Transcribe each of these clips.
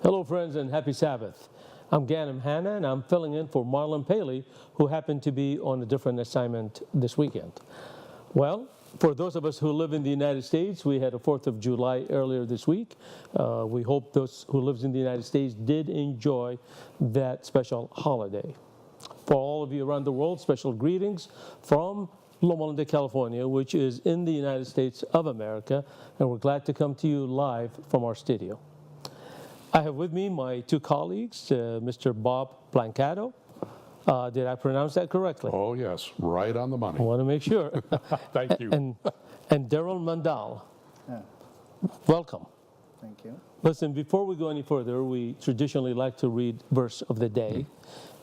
Hello, friends, and happy Sabbath. I'm Ganem Hanna, and I'm filling in for Marlon Paley, who happened to be on a different assignment this weekend. Well, for those of us who live in the United States, we had a 4th of July earlier this week. We hope those who live in the United States did enjoy that special holiday. For all of you around the world, special greetings from Loma Linda, California, which is in the United States of America, and we're glad to come to you live from our studio. I have with me my two colleagues, Mr. Bob Blancato. Did I pronounce that correctly? Oh, yes, right on the money. I want to make sure. Thank you. And Daryl Mandal. Yeah. Welcome. Thank you. Listen, before we go any further, we traditionally like to read verse of the day.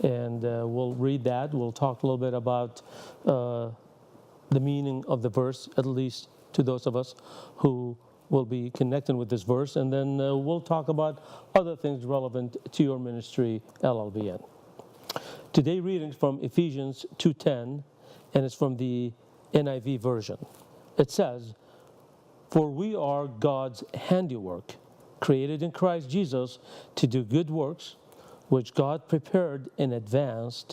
And we'll read that. We'll talk a little bit about the meaning of the verse, at least to those of us who will be connecting with this verse, and then we'll talk about other things relevant to your ministry, LLBN. Today readings from Ephesians 2:10, and it's from the NIV version. It says, "For we are God's handiwork, created in Christ Jesus to do good works, which God prepared in advance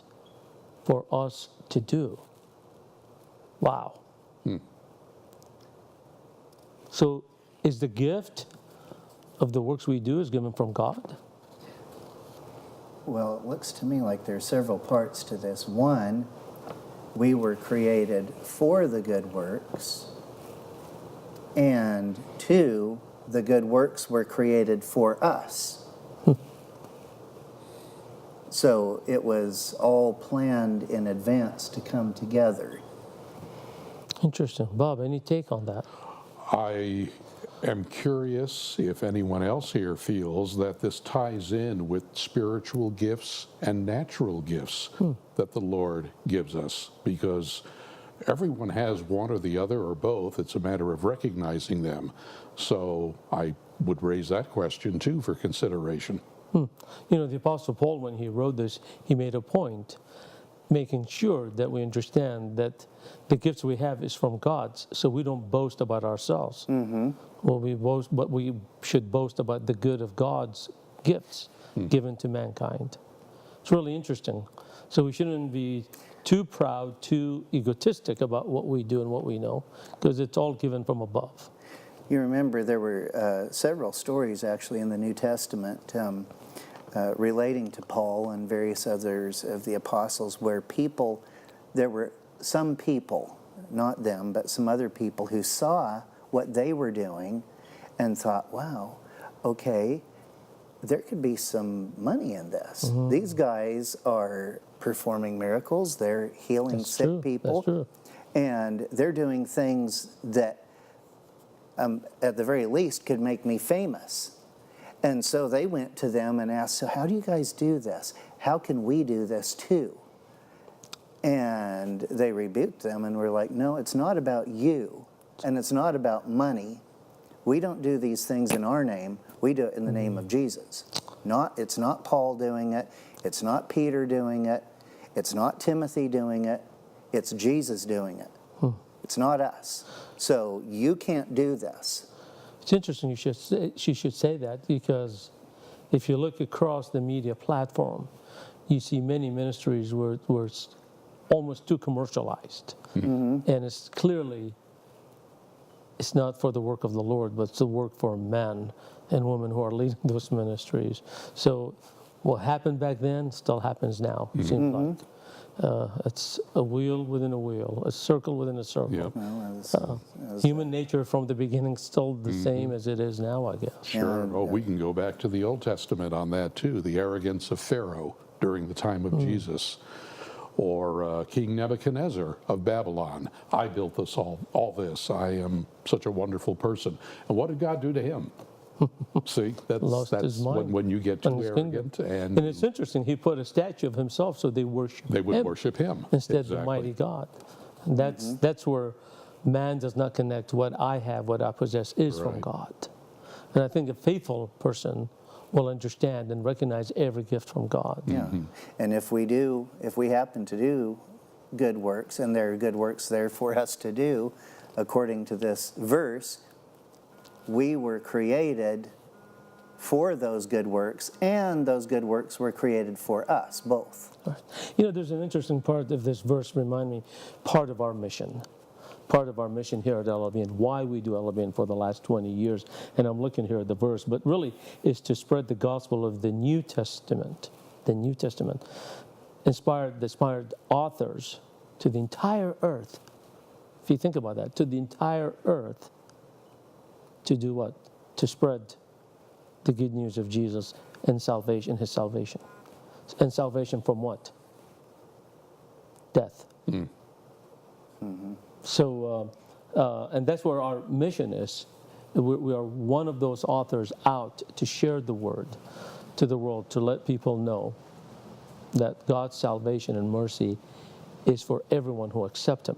for us to do." Wow. So, is the gift of the works we do is given from God? Well, it looks to me like there are several parts to this. One, we were created for the good works. And two, the good works were created for us. So it was all planned in advance to come together. Interesting. Bob, any take on that? I am curious if anyone else here feels that this ties in with spiritual gifts and natural gifts that the Lord gives us, because everyone has one or the other or both. It's a matter of recognizing them. So I would raise that question too for consideration. You know, the Apostle Paul, when he wrote this, he made a point making sure that we understand that the gifts we have is from God, so we don't boast about ourselves. Well, we should boast about the good of God's gifts given to mankind. It's really interesting. So we shouldn't be too proud, too egotistic about what we do and what we know, because it's all given from above. You remember there were several stories actually in the New Testament relating to Paul and various others of the apostles where there were some people, not them, but some other people who saw what they were doing and thought, wow, okay, there could be some money in this. These guys are performing miracles, they're healing sick people, That's true. and they're doing things that at the very least could make me famous. And so they went to them and asked, so how do you guys do this? How can we do this too? And they rebuked them and were like, no, it's not about you, and it's not about money. We don't do these things in our name. We do it in the name of Jesus. It's not Paul doing it. It's not Peter doing it. It's not Timothy doing it. It's Jesus doing it. It's not us. So you can't do this. It's interesting she should say that, because if you look across the media platform, you see many ministries where it's almost too commercialized. And it's clearly, it's not for the work of the Lord, but it's the work for men and women who are leading those ministries. So what happened back then still happens now, it seems like. It's a wheel within a wheel, a circle within a circle. Yep. Well, Human nature from the beginning still the same as it is now, I guess. Sure. Oh, we can go back to the Old Testament on that too. The arrogance of Pharaoh during the time of Jesus. Or King Nebuchadnezzar of Babylon. I built this all this. I am such a wonderful person. And what did God do to him? See, that's his mind when you get too arrogant. And it's interesting, he put a statue of himself so they would worship him instead of the mighty God. And that's where man does not connect what I have, what I possess is from God. And I think a faithful person will understand and recognize every gift from God. Yeah. And if we happen to do good works, and there are good works there for us to do, according to this verse, we were created for those good works, and those good works were created for us, both. Right. You know, there's an interesting part of this verse, remind me, part of our mission. Part of our mission here at LLBN, why we do LLBN for the last 20 years, and I'm looking here at the verse, but really is to spread the gospel of the New Testament, inspired authors to the entire earth. If you think about that, to the entire earth, to do what? To spread the good news of Jesus and salvation, his salvation. And salvation from what? Death. So, and that's where our mission is. We are one of those authors out to share the word to the world, to let people know that God's salvation and mercy is for everyone who accepts him,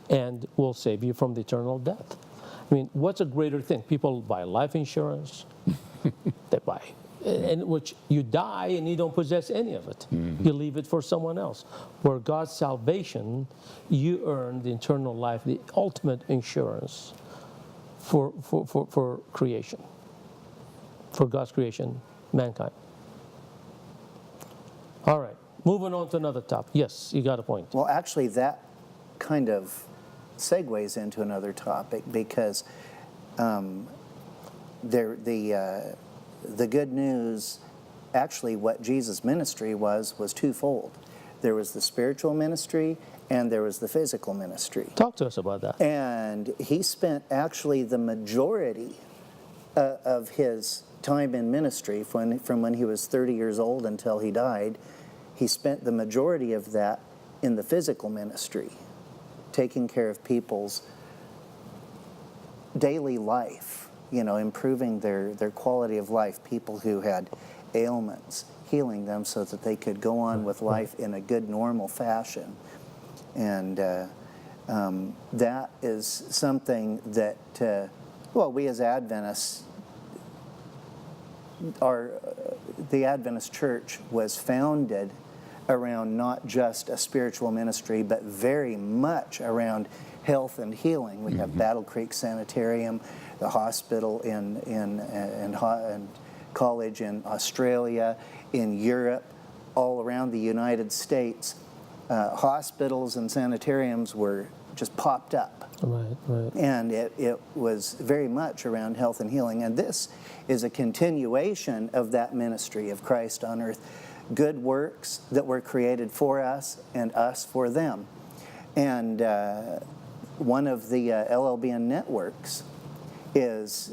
and will save you from the eternal death. I mean, what's a greater thing? People buy life insurance, they buy, in which you die and you don't possess any of it. You leave it for someone else. Where God's salvation, you earn the eternal life, the ultimate insurance for creation, for God's creation, mankind. All right, moving on to another topic. Yes, you got a point. Well, actually, that kind of segues into another topic, because the good news, actually what Jesus' ministry was twofold. There was the spiritual ministry and there was the physical ministry. Talk to us about that. And he spent actually the majority of his time in ministry, from when he was 30 years old until he died, he spent the majority of that in the physical ministry, taking care of people's daily life, you know, improving their quality of life, people who had ailments, healing them so that they could go on with life in a good, normal fashion. And that is something that, we as Adventists, the Adventist Church was founded around not just a spiritual ministry, but very much around health and healing. We have Battle Creek Sanitarium, the hospital and college in Australia, in Europe, all around the United States. Hospitals and sanitariums were just popped up. Right. And it was very much around health and healing. And this is a continuation of that ministry of Christ on earth. Good works that were created for us and us for them. And one of the LLBN networks is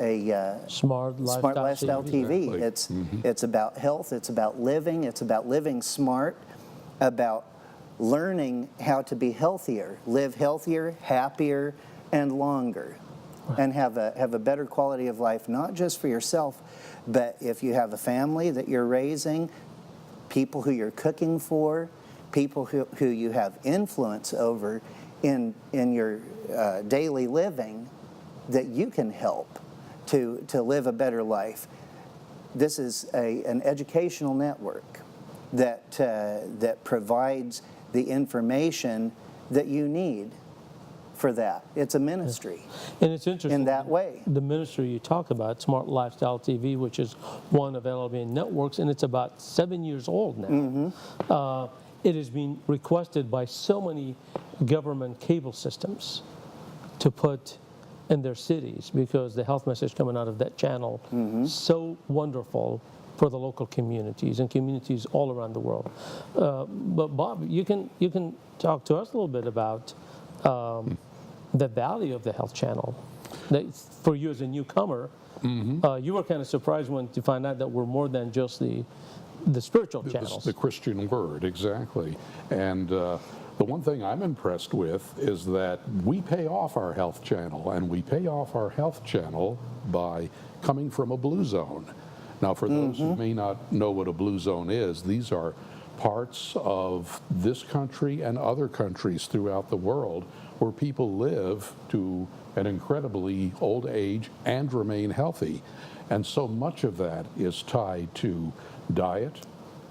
a Smart Lifestyle TV. Exactly. It's about health, it's about living smart, about learning how to be healthier, live healthier, happier, and longer, and have a better quality of life, not just for yourself, but if you have a family that you're raising, people who you're cooking for, people who you have influence over in your daily living, that you can help to live a better life. This is an educational network that provides the information that you need for that. It's a ministry. And it's interesting. In that way. The ministry you talk about, Smart Lifestyle TV, which is one of LLBN networks, and it's about 7 years old now. It has been requested by so many government cable systems to put in their cities, because the health message coming out of that channel so wonderful for the local communities and communities all around the world. But Bob, you can talk to us a little bit about the value of the health channel. For you as a newcomer, you were kind of surprised when to find out that we're more than just the spiritual channels. The Christian word, exactly. And the one thing I'm impressed with is that we pay off our health channel, and we pay off our health channel by coming from a blue zone. Now, for those who may not know what a blue zone is, these are parts of this country and other countries throughout the world where people live to an incredibly old age and remain healthy. And so much of that is tied to diet,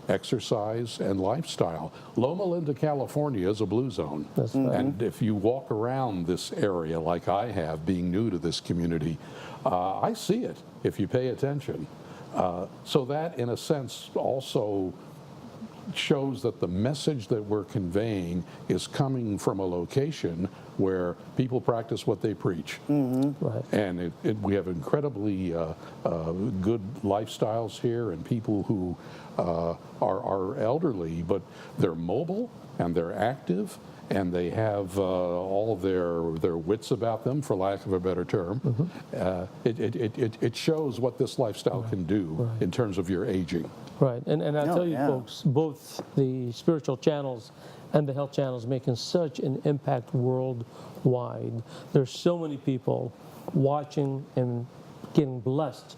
exercise, and lifestyle. Loma Linda, California is a blue zone. That's right. And if you walk around this area like I have, being new to this community, I see it if you pay attention. So that, in a sense, also shows that the message that we're conveying is coming from a location where people practice what they preach. Right. And we have incredibly good lifestyles here, and people who are elderly, but they're mobile and they're active, and they have all their wits about them, for lack of a better term. It shows what this lifestyle can do in terms of your aging. Right, and I'll tell you, yeah. folks, both the spiritual channels and the health channels making such an impact worldwide. There's so many people watching and getting blessed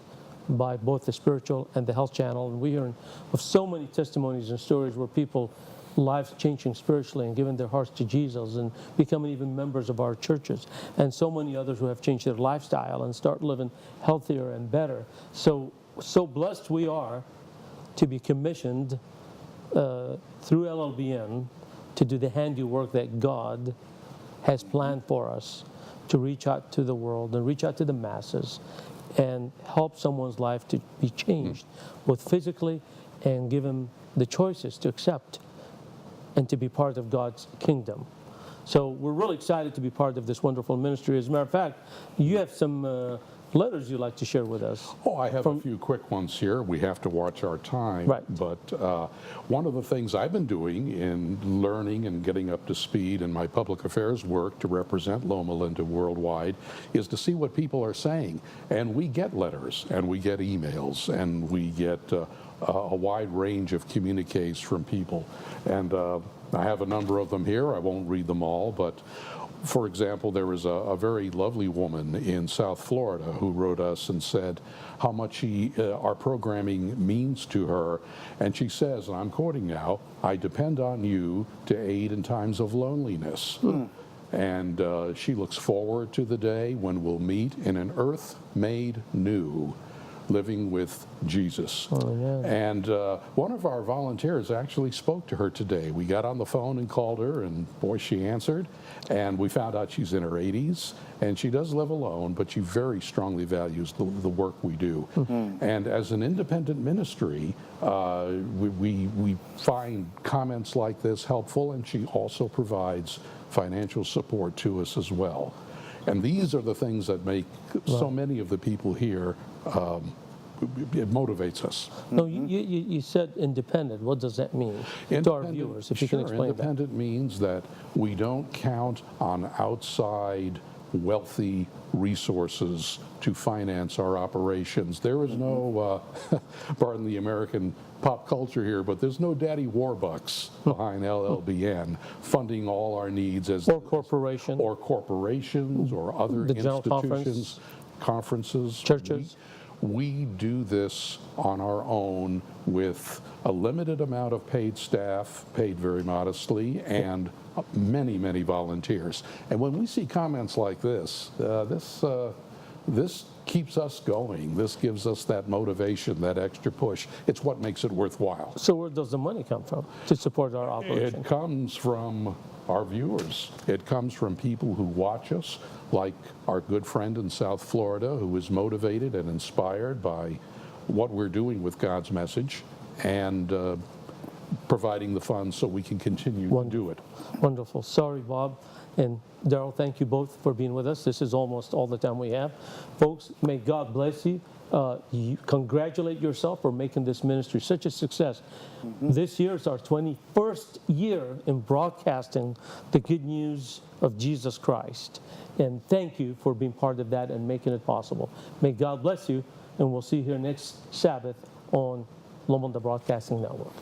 by both the spiritual and the health channel, and we hear of so many testimonies and stories where people lives changing spiritually and giving their hearts to Jesus and becoming even members of our churches, and so many others who have changed their lifestyle and start living healthier and better. So blessed we are to be commissioned through LLBN to do the handiwork that God has planned for us, to reach out to the world and reach out to the masses and help someone's life to be changed, both physically, and give them the choices to accept and to be part of God's kingdom. So we're really excited to be part of this wonderful ministry. As a matter of fact, you have some letters you'd like to share with us. Oh, I have a few quick ones here. We have to watch our time. Right. But one of the things I've been doing in learning and getting up to speed in my public affairs work to represent Loma Linda worldwide is to see what people are saying. And we get letters, and we get emails, and we get a wide range of communiques from people. And I have a number of them here. I won't read them all, but for example, there was a very lovely woman in South Florida who wrote us and said how much our programming means to her. And she says, and I'm quoting now, "I depend on you to aid in times of loneliness." And she looks forward to the day when we'll meet in an earth made new, living with Jesus. And one of our volunteers actually spoke to her today. We got on the phone and called her, and boy, she answered. And we found out she's in her 80s, and she does live alone, but she very strongly values the work we do. And as an independent ministry, we find comments like this helpful, and she also provides financial support to us as well. And these are the things that make so many of the people here, it motivates us. No, you said independent. What does that mean to our viewers, if you can explain that? Independent means that we don't count on outside wealthy resources to finance our operations. There is no, pardon the American pop culture here, but there's no daddy warbucks behind LLBN funding all our needs Or corporations or other The General institutions, conferences, churches. We do this on our own with a limited amount of paid staff, paid very modestly, and many, many volunteers. And when we see comments like this, this keeps us going. This gives us that motivation, that extra push. It's what makes it worthwhile. So where does the money come from to support our operation? It comes from our viewers. It comes from people who watch us, like our good friend in South Florida, who is motivated and inspired by what we're doing with God's message, and providing the funds so we can continue to do it. Wonderful. Sorry, Bob and Daryl, thank you both for being with us. This is almost all the time we have. Folks, may God bless you. You congratulate yourself for making this ministry such a success. This year is our 21st year in broadcasting the good news of Jesus Christ. And thank you for being part of that and making it possible. May God bless you, and we'll see you here next Sabbath on Loma Linda Broadcasting Network.